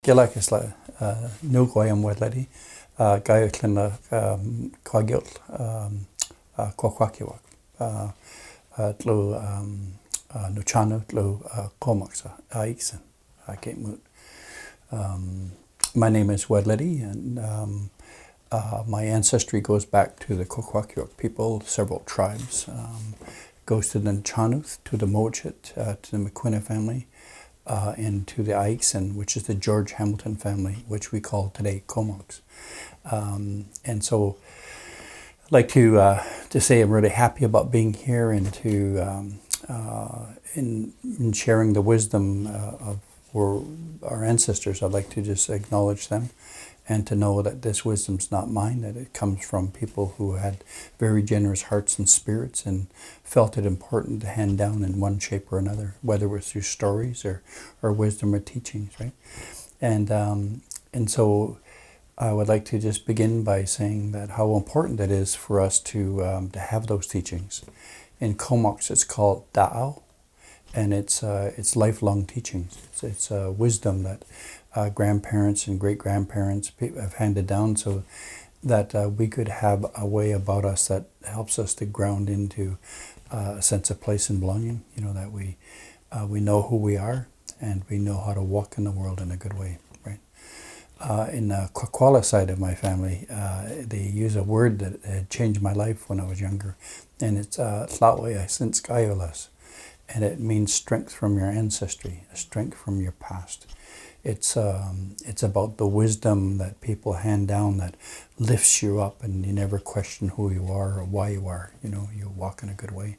Gilak is like no goyam Wedlidi, Gaia Clina Quagil, Quaquakiwak, Tlu Nuchanu, Tlu Comaxa, Aixen, I can't move. My name is Wedlidi, and my ancestry goes back to the Quaquakiwak people, several tribes. Goes to the Nchanuth, to the Mochit, to the McQuina family, and to the Aixen, which is the George Hamilton family, which we call today Comox. And so I'd like to say I'm really happy about being here and to in sharing the wisdom of our ancestors. I'd like to just acknowledge them and to know that this wisdom's not mine, that it comes from people who had very generous hearts and spirits and felt it important to hand down in one shape or another, whether it was through stories or wisdom or teachings, right? And so I would like to just begin by saying that how important it is for us to have those teachings. In Comox, it's called Da'ao, and it's lifelong teachings. It's wisdom that grandparents and great-grandparents have handed down so that we could have a way about us that helps us to ground into a sense of place and belonging, that we know who we are and we know how to walk in the world in a good way, right? In the Kwakwala side of my family, they use a word that had changed my life when I was younger, and it's Tlawe Sinskayolas, and it means strength from your ancestry, a strength from your past. It's about the wisdom that people hand down that lifts you up and you never question who you are or why you are. You walk in a good way.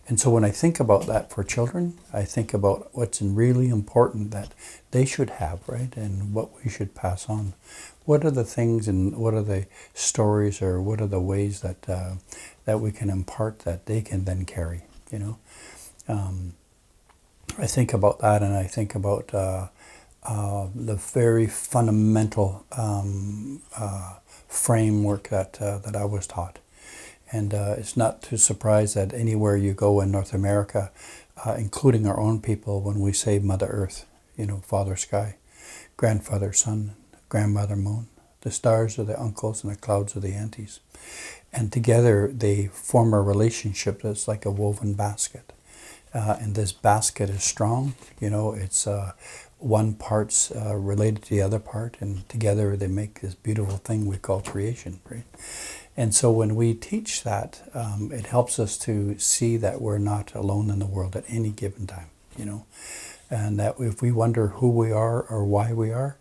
And so when I think about that for children, I think about what's really important that they should have, right? And what we should pass on. What are the things and what are the stories or what are the ways that that we can impart that they can then carry, I think about that, and I think about the very fundamental framework that I was taught. And it's not too surprised that anywhere you go in North America, including our own people, when we say Mother Earth, Father Sky, Grandfather Sun, Grandmother Moon, the stars are the uncles and the clouds are the aunties. And together they form a relationship that's like a woven basket. And this basket is strong, it's one part's related to the other part, and together they make this beautiful thing we call creation, right? And so when we teach that, it helps us to see that we're not alone in the world at any given time, and that if we wonder who we are or why we are,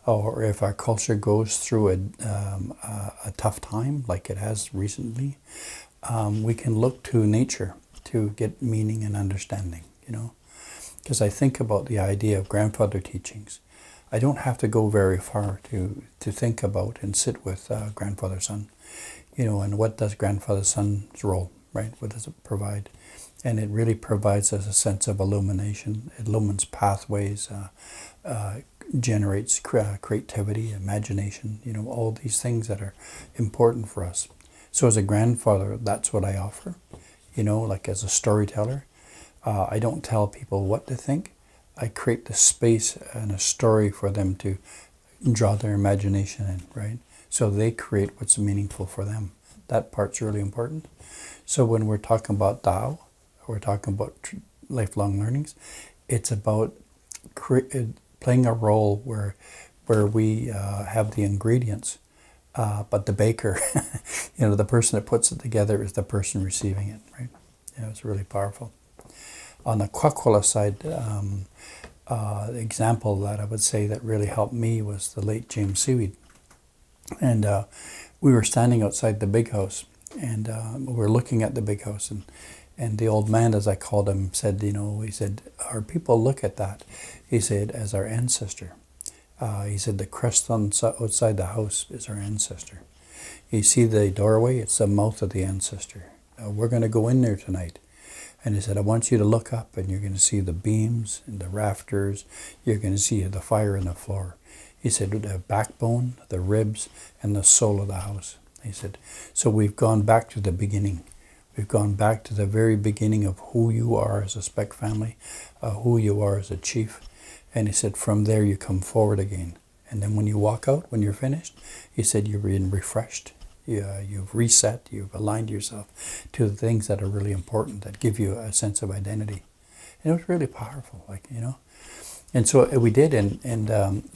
or if our culture goes through a tough time like it has recently, we can look to nature to get meaning and understanding, Because I think about the idea of grandfather teachings. I don't have to go very far to think about and sit with grandfather son, and what does grandfather son's role, right? What does it provide? And it really provides us a sense of illumination. It illumines pathways, generates creativity, imagination, all these things that are important for us. So as a grandfather, that's what I offer, like as a storyteller. I don't tell people what to think. I create the space and a story for them to draw their imagination in, right? So they create what's meaningful for them. That part's really important. So when we're talking about Tao, we're talking about lifelong learnings, it's about playing a role where we have the ingredients, but the baker, the person that puts it together is the person receiving it, right? It's really powerful. On the Kwakwala side, the example that I would say that really helped me was the late James Seaweed. And we were standing outside the big house, and we were looking at the big house, and the old man, as I called him, said, he said, our people look at that, he said, as our ancestor. He said, the crest outside the house is our ancestor. You see the doorway, it's the mouth of the ancestor. We're going to go in there tonight. And he said, I want you to look up and you're going to see the beams and the rafters. You're going to see the fire in the floor. He said, the backbone, the ribs, and the soul of the house. He said, so we've gone back to the beginning. We've gone back to the very beginning of who you are as a Speck family, who you are as a chief. And he said, from there you come forward again. And then when you walk out, when you're finished, he said, you're being refreshed. You've reset, you've aligned yourself to the things that are really important, that give you a sense of identity. And it was really powerful, And so we did, and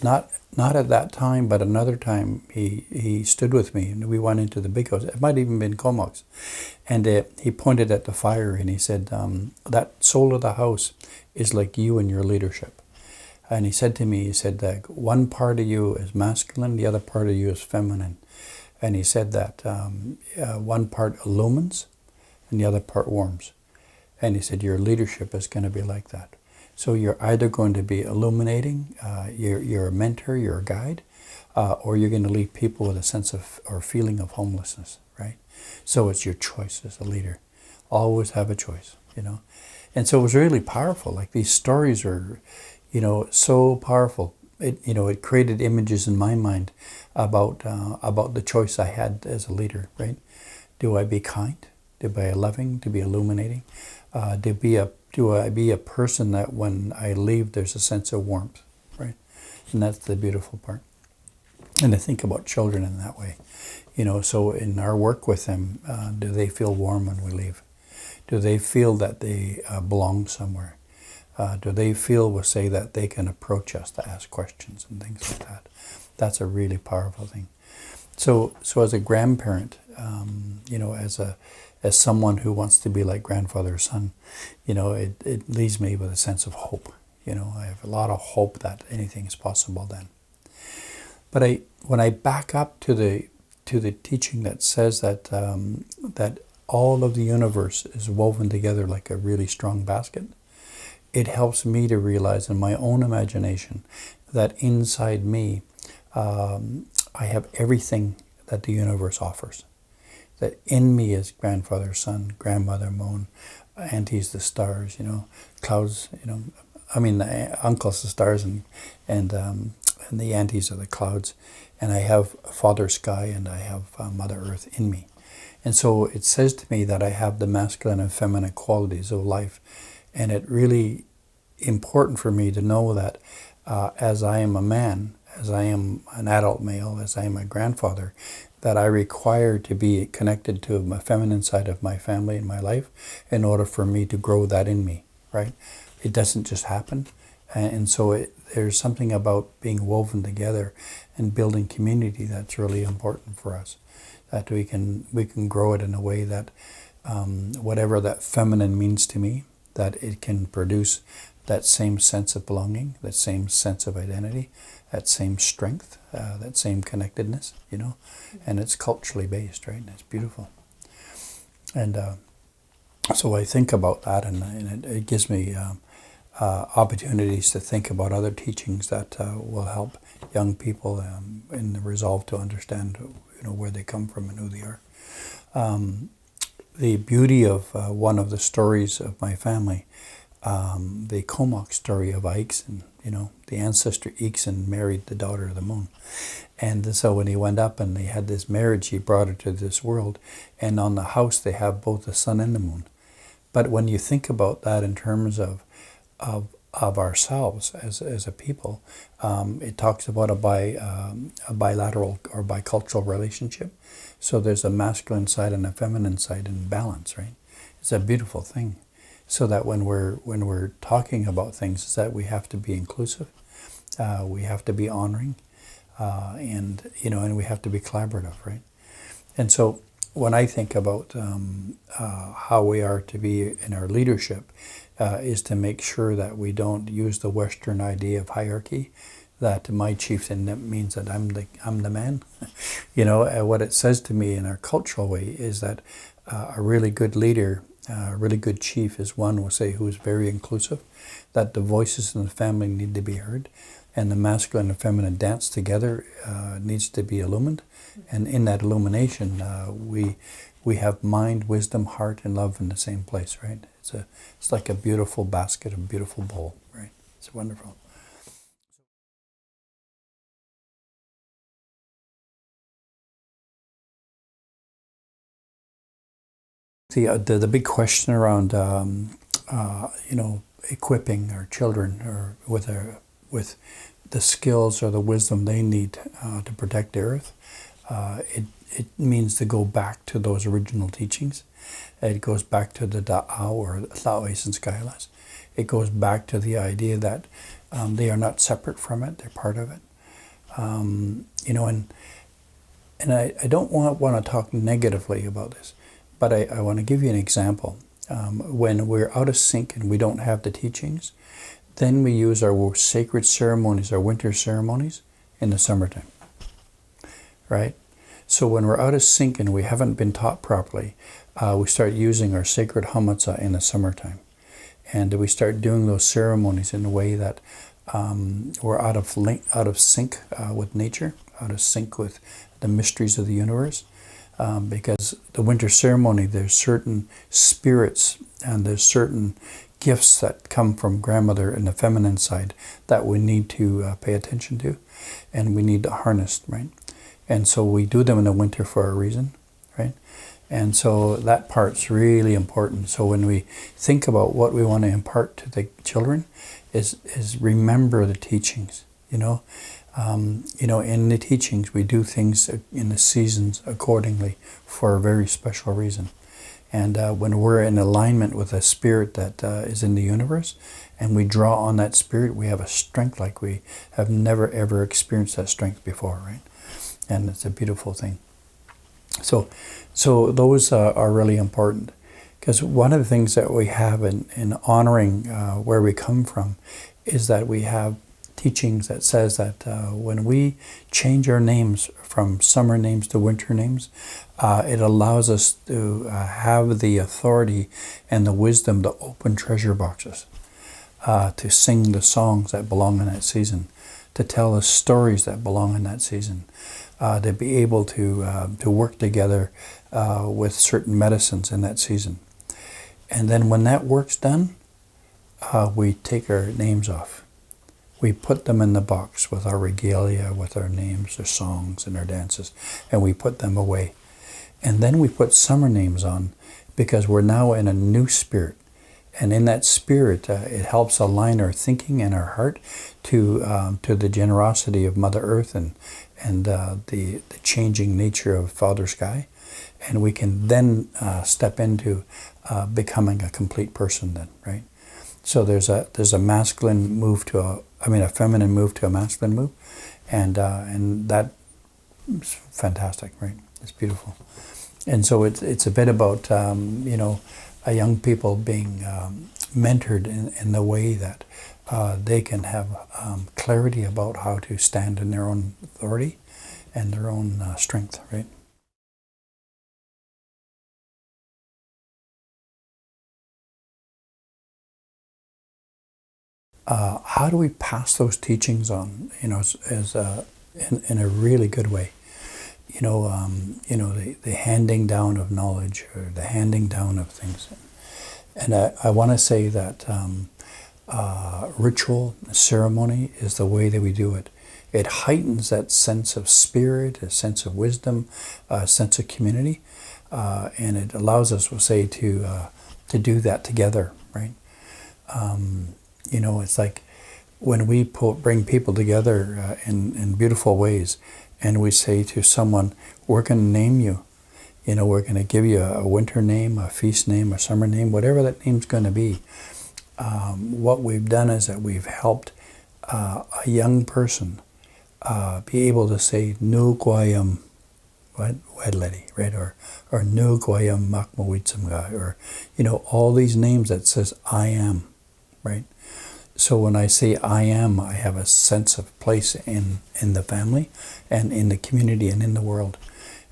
not at that time, but another time, he stood with me, and we went into the big house. It might have even been Comox. And he pointed at the fire, and he said, that soul of the house is like you and your leadership. And he said to me, he said that one part of you is masculine, the other part of you is feminine. And he said that one part illumines and the other part warms. And he said, your leadership is going to be like that. So you're either going to be illuminating, you're a mentor, you're a guide, or you're going to leave people with a sense of or feeling of homelessness, right? So it's your choice as a leader. Always have a choice, And so it was really powerful. Like these stories are, so powerful. It created images in my mind about the choice I had as a leader, right? Do I be kind? Do I be loving? To be illuminating? Do I be a person that when I leave, there's a sense of warmth, right? And that's the beautiful part. And I think about children in that way, so in our work with them, do they feel warm when we leave? Do they feel that they belong somewhere? Do they feel, we'll say, that they can approach us to ask questions and things like that? That's a really powerful thing. So as a grandparent, as someone who wants to be like grandfather or son, it leaves me with a sense of hope. I have a lot of hope that anything is possible then. But when I back up to the teaching that says that that all of the universe is woven together like a really strong basket, it helps me to realize in my own imagination that inside me, I have everything that the universe offers. That in me is grandfather, son, grandmother, moon, aunties, the stars, clouds, the uncles, the stars, and the aunties are the clouds. And I have Father Sky and I have Mother Earth in me. And so it says to me that I have the masculine and feminine qualities of life. And it really important for me to know that as I am a man, as I am an adult male, as I am a grandfather, that I require to be connected to my feminine side of my family and my life in order for me to grow that in me, right? It doesn't just happen. And so there's something about being woven together and building community that's really important for us. That we can grow it in a way that whatever that feminine means to me, that it can produce that same sense of belonging, that same sense of identity, that same strength, that same connectedness, and it's culturally based, right? And it's beautiful. And so I think about that, and it gives me opportunities to think about other teachings that will help young people in the resolve to understand, where they come from and who they are. The beauty of one of the stories of my family, the Comox story of Ixen, the ancestor Ixen married the daughter of the moon. And so when he went up and they had this marriage, he brought her to this world. And on the house, they have both the sun and the moon. But when you think about that in terms of ourselves as a people, it talks about a bilateral or bicultural relationship. So there's a masculine side and a feminine side in balance, right? It's a beautiful thing. So that when we're talking about things, is that we have to be inclusive, we have to be honoring, and we have to be collaborative, right? And so when I think about how we are to be in our leadership, is to make sure that we don't use the Western idea of hierarchy, that my chieftain means that I'm the man. What it says to me in our cultural way is that a really good leader, a really good chief is one, we'll say, who is very inclusive, that the voices in the family need to be heard, and the masculine and feminine dance together needs to be illumined. And in that illumination, we have mind, wisdom, heart, and love in the same place, right? It's like a beautiful basket, a beautiful bowl, right? It's wonderful. The big question around equipping our children or with with the skills or the wisdom they need to protect the earth. It means to go back to those original teachings. It goes back to the Da'ao or Laois and Skylas. It goes back to the idea that they are not separate from it; they're part of it. And I don't want to talk negatively about this, but I want to give you an example. When we're out of sync and we don't have the teachings, then we use our sacred ceremonies, our winter ceremonies, in the summertime, right? So when we're out of sync and we haven't been taught properly, we start using our sacred hamatsa in the summertime. And we start doing those ceremonies in a way that we're out of sync with nature, out of sync with the mysteries of the universe. Because the winter ceremony, there's certain spirits and there's certain gifts that come from grandmother in the feminine side that we need to pay attention to and we need to harness, right? And so we do them in the winter for a reason, right? And so that part's really important. So when we think about what we want to impart to the children is remember the teachings, in the teachings we do things in the seasons accordingly for a very special reason. And when we're in alignment with a spirit that is in the universe and we draw on that spirit, we have a strength like we have never ever experienced that strength before, right? And it's a beautiful thing. So those are really important, because one of the things that we have in honoring where we come from is that we have teachings that says that when we change our names from summer names to winter names, it allows us to have the authority and the wisdom to open treasure boxes, to sing the songs that belong in that season, to tell the stories that belong in that season, to be able to work together with certain medicines in that season. And then when that work's done, we take our names off. We put them in the box with our regalia, with our names, our songs, and our dances, and we put them away. And then we put summer names on, because we're now in a new spirit. And in that spirit, it helps align our thinking and our heart to the generosity of Mother Earth and the changing nature of Father Sky. And we can then step into becoming a complete person then, right? So there's a masculine move to a feminine move to a masculine move, and that is fantastic, right? It's beautiful. And so it's a bit about a young people being mentored in the way that they can have clarity about how to stand in their own authority and their own strength, right? How do we pass those teachings on, in a really good way? The handing down of knowledge, or the handing down of things. And I want to say that ritual, ceremony is the way that we do it. It heightens that sense of spirit, a sense of wisdom, a sense of community, and it allows us, we'll say, to do that together, right? It's like when we bring people together in beautiful ways, and we say to someone, we're going to name you. We're going to give you a winter name, a feast name, a summer name, whatever that name's going to be. What we've done is that we've helped a young person be able to say, Nukwayam Wedlidi, right? Or Nukwayam Makmawitsamga, or, all these names that says, I am, right? So when I say I am, I have a sense of place in the family and in the community and in the world.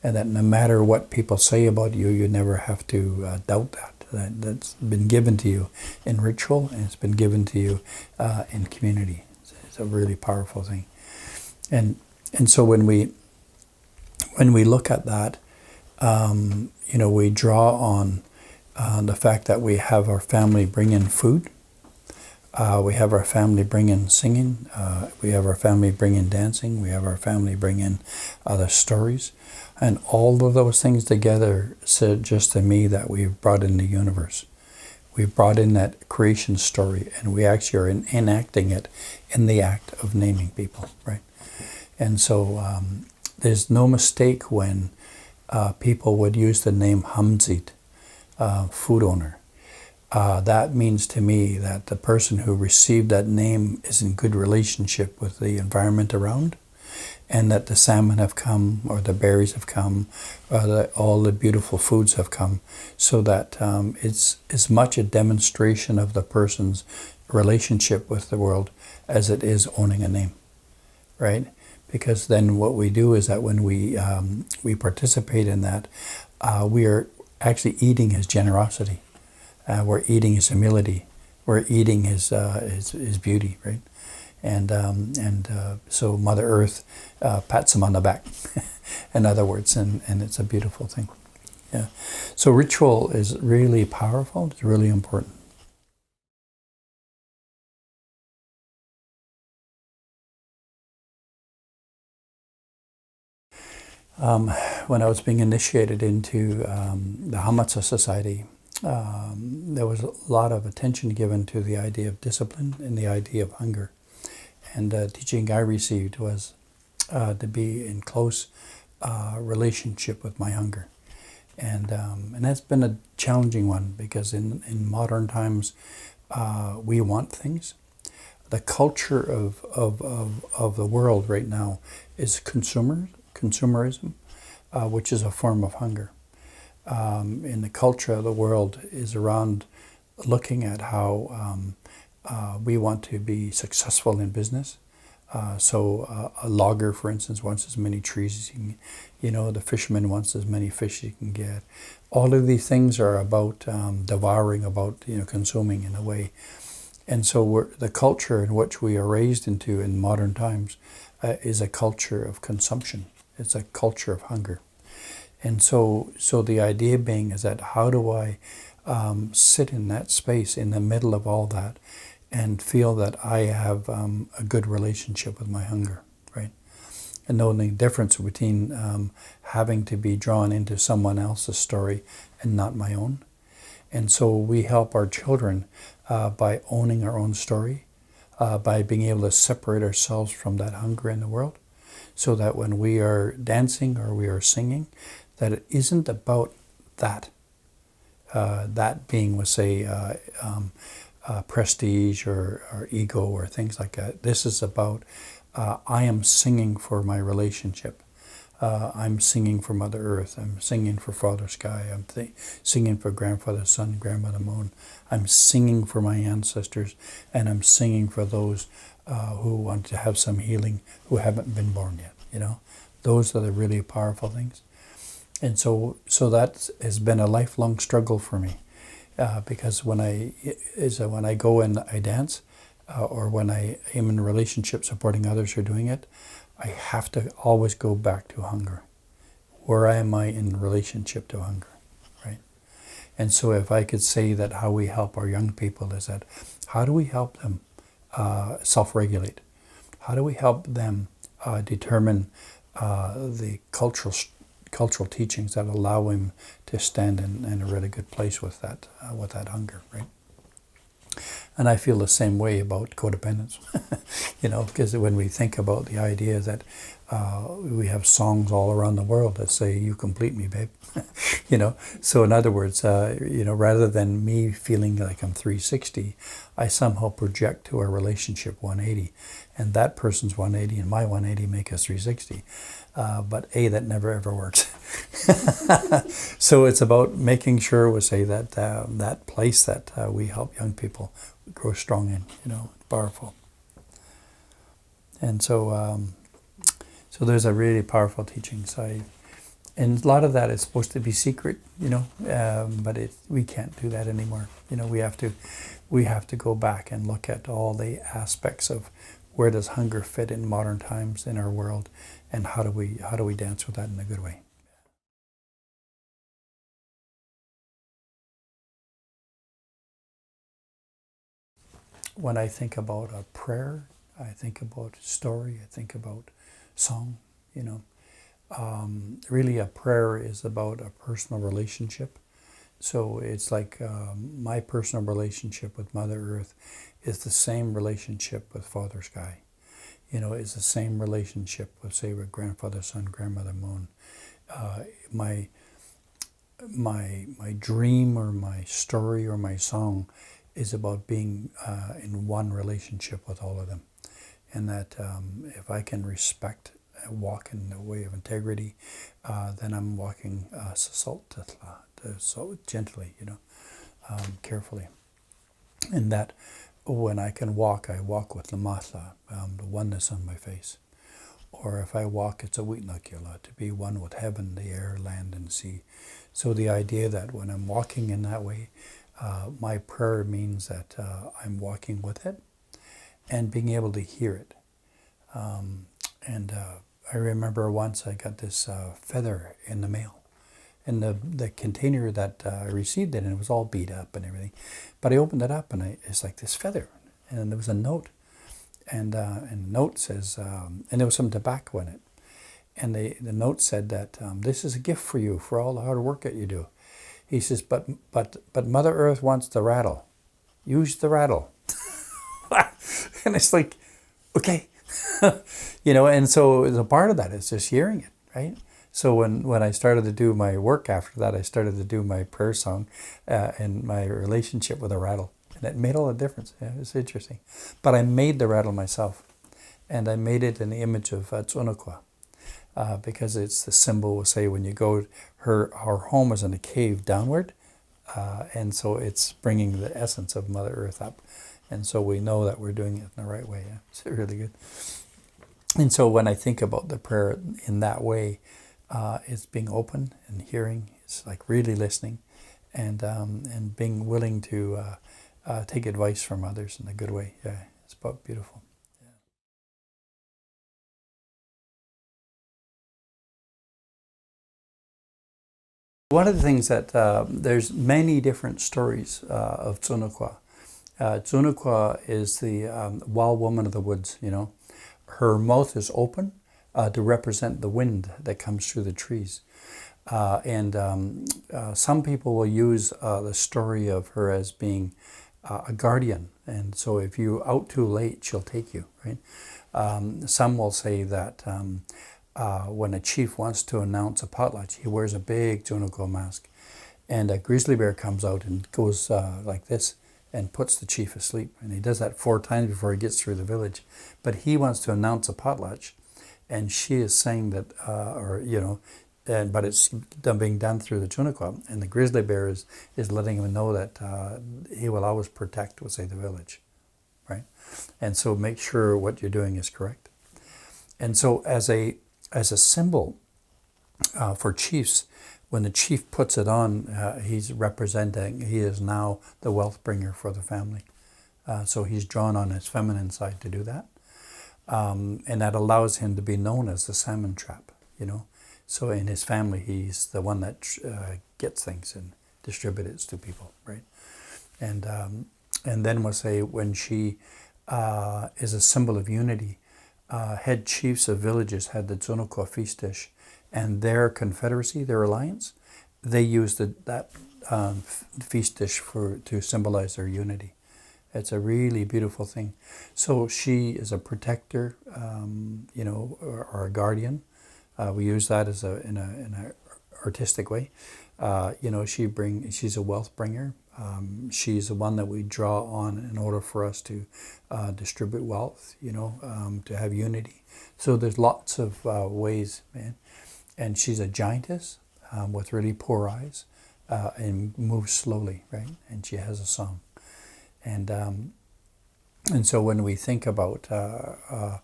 And that no matter what people say about you, you never have to doubt that. That's been given to you in ritual, and it's been given to you in community. It's a really powerful thing. And so when we look at that, we draw on the fact that we have our family bring in food. We have our family bring in singing. We have our family bring in dancing. We have our family bring in other stories. And all of those things together suggest to me that we've brought in the universe. we've brought in that creation story, and we actually are enacting it in the act of naming people, right? And so there's no mistake when people would use the name Hamzit, food owner. That means to me that the person who received that name is in good relationship with the environment around, and that the salmon have come, or the berries have come, or all the beautiful foods have come, so that it's as much a demonstration of the person's relationship with the world as it is owning a name, right? Because then what we do is that when we participate in that, we are actually eating his generosity. We're eating his humility. We're eating his beauty, right? And so Mother Earth pats him on the back, in other words, and it's a beautiful thing. Yeah. So ritual is really powerful. It's really important. When I was being initiated into the Hamatsa Society, there was a lot of attention given to the idea of discipline and the idea of hunger. And the teaching I received was to be in close relationship with my hunger. And that's been a challenging one, because in modern times, we want things. The culture of the world right now is consumerism, which is a form of hunger. In the culture of the world is around looking at how we want to be successful in business. So a logger, for instance, wants as many trees as he can, the fisherman wants as many fish as he can get. All of these things are about devouring, about consuming in a way. And so the culture in which we are raised into in modern times is a culture of consumption. It's a culture of hunger. And so the idea being is that how do I sit in that space in the middle of all that and feel that I have a good relationship with my hunger, right? And knowing the difference between having to be drawn into someone else's story and not my own. And so we help our children by owning our own story, by being able to separate ourselves from that hunger in the world, so that when we are dancing or we are singing, that it isn't about that. That being, let's say, prestige or ego or things like that. This is about, I am singing for my relationship. I'm singing for Mother Earth. I'm singing for Father Sky. I'm singing for Grandfather Sun, Grandmother Moon. I'm singing for my ancestors, and I'm singing for those who want to have some healing, who haven't been born yet. Those are the really powerful things. And so that has been a lifelong struggle for me, because when I go and I dance, or when I am in a relationship supporting others who are doing it, I have to always go back to hunger. Where am I in relationship to hunger, right? And so if I could say that how we help our young people is that, how do we help them self-regulate? How do we help them determine the cultural teachings that allow him to stand in a really good place with that hunger, right? And I feel the same way about codependence, because when we think about the idea that we have songs all around the world that say, "You complete me, babe," So in other words, rather than me feeling like I'm 360, I somehow project to our relationship 180, and that person's 180 and my 180 make us 360. But that never ever works. So it's about making sure we say that that place that we help young people grow strong in, powerful. And so there's a really powerful teaching side. And a lot of that is supposed to be secret, but we can't do that anymore. We have to go back and look at all the aspects of where does hunger fit in modern times in our world, and how do we dance with that in a good way. When I think about a prayer, I think about story, I think about song, Really, a prayer is about a personal relationship So it's like my personal relationship with Mother Earth is the same relationship with Father Sky. You know, it's the same relationship with, say, with Grandfather Sun, Grandmother Moon. My dream or my story or my song is about being in one relationship with all of them. And that if I can respect, walk in the way of integrity, then I'm walking so gently, carefully. And that when I can walk, I walk with Lamatha, the oneness on my face. Or if I walk, it's a Witnakula, to be one with heaven, the air, land, and sea. So the idea that when I'm walking in that way, my prayer means that I'm walking with it and being able to hear it. And I remember once I got this feather in the mail. And the container that I received it, and it was all beat up and everything. But I opened it up, and it's like this feather. And there was a note. And the note says, and there was some tobacco in it. And the note said that this is a gift for you for all the hard work that you do. He says, but Mother Earth wants the rattle. Use the rattle. And it's like, okay. And so the part of that is just hearing it, right? So when I started to do my work after that, I started to do my prayer song and my relationship with the rattle. And it made all the difference. Yeah, it's interesting. But I made the rattle myself. And I made it in the image of Tsunukwa. Because it's the symbol, say, when you go, her home is in a cave downward. And so it's bringing the essence of Mother Earth up. And so we know that we're doing it in the right way. Yeah? It's really good. And so when I think about the prayer in that way, it's being open and hearing. It's like really listening and being willing to take advice from others in a good way. Yeah, it's about beautiful. Yeah. One of the things that there's many different stories of Tsunukwa. Tsunukwa is the wild woman of the woods, Her mouth is open to represent the wind that comes through the trees. And some people will use the story of her as being a guardian. And so if you're out too late, she'll take you, right? Some will say that when a chief wants to announce a potlatch, he wears a big Tsunukwa mask. And a grizzly bear comes out and goes like this and puts the chief asleep. And he does that 4 times before he gets through the village. But he wants to announce a potlatch. And she is saying that, but it's being done through the Tsunukwa. And the grizzly bear is letting him know that he will always protect, we'll say, the village, right? And so make sure what you're doing is correct. And so as a symbol for chiefs, when the chief puts it on, he is now the wealth bringer for the family. So he's drawn on his feminine side to do that. And that allows him to be known as the salmon trap, So in his family, he's the one that gets things and distributes it to people, right? And then we'll say when she is a symbol of unity, head chiefs of villages had the Tsunukwa feast dish, and their confederacy, their alliance, they used that feast dish to symbolize their unity. It's a really beautiful thing. So she is a protector, or a guardian. We use that in a artistic way. She's a wealth bringer. She's the one that we draw on in order for us to distribute wealth, to have unity. So there's lots of ways, man. And she's a giantess with really poor eyes and moves slowly, right? And she has a song. And so when we think about her,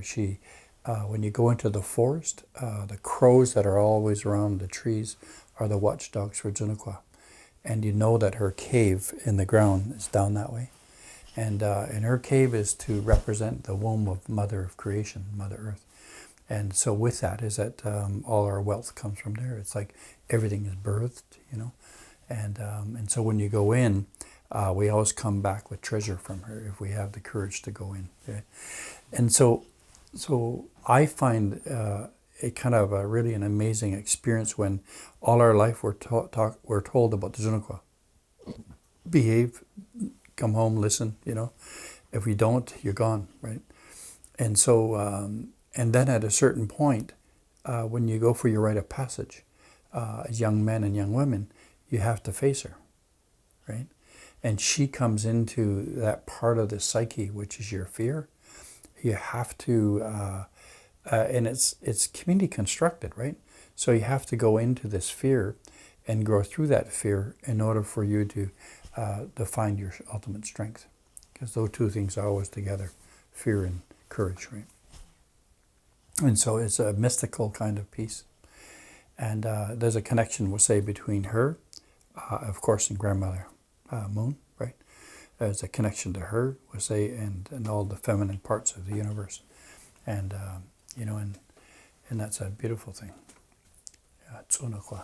she, when you go into the forest, the crows that are always around the trees are the watchdogs for Tsunukwa. And you know that her cave in the ground is down that way. And her cave is to represent the womb of Mother of Creation, Mother Earth. And so with that is that all our wealth comes from there. It's like everything is birthed, And so when you go in, we always come back with treasure from her if we have the courage to go in. Okay? And so I find kind of a really an amazing experience when all our life we're told about the Tsunukwa. Behave, come home, listen, you know. If we don't, you're gone, right? And so, and then at a certain point, when you go for your rite of passage, as young men and young women, you have to face her, right? And she comes into that part of the psyche, which is your fear. You have to, and it's community constructed, right? So you have to go into this fear and go through that fear in order for you to find your ultimate strength. Because those two things are always together, fear and courage, right? And so it's a mystical kind of piece. And there's a connection, we'll say, between her, of course, and grandmother Moon, right? There's a connection to her, we'll say, and all the feminine parts of the universe. And, you know, and that's a beautiful thing. Tsunukwa.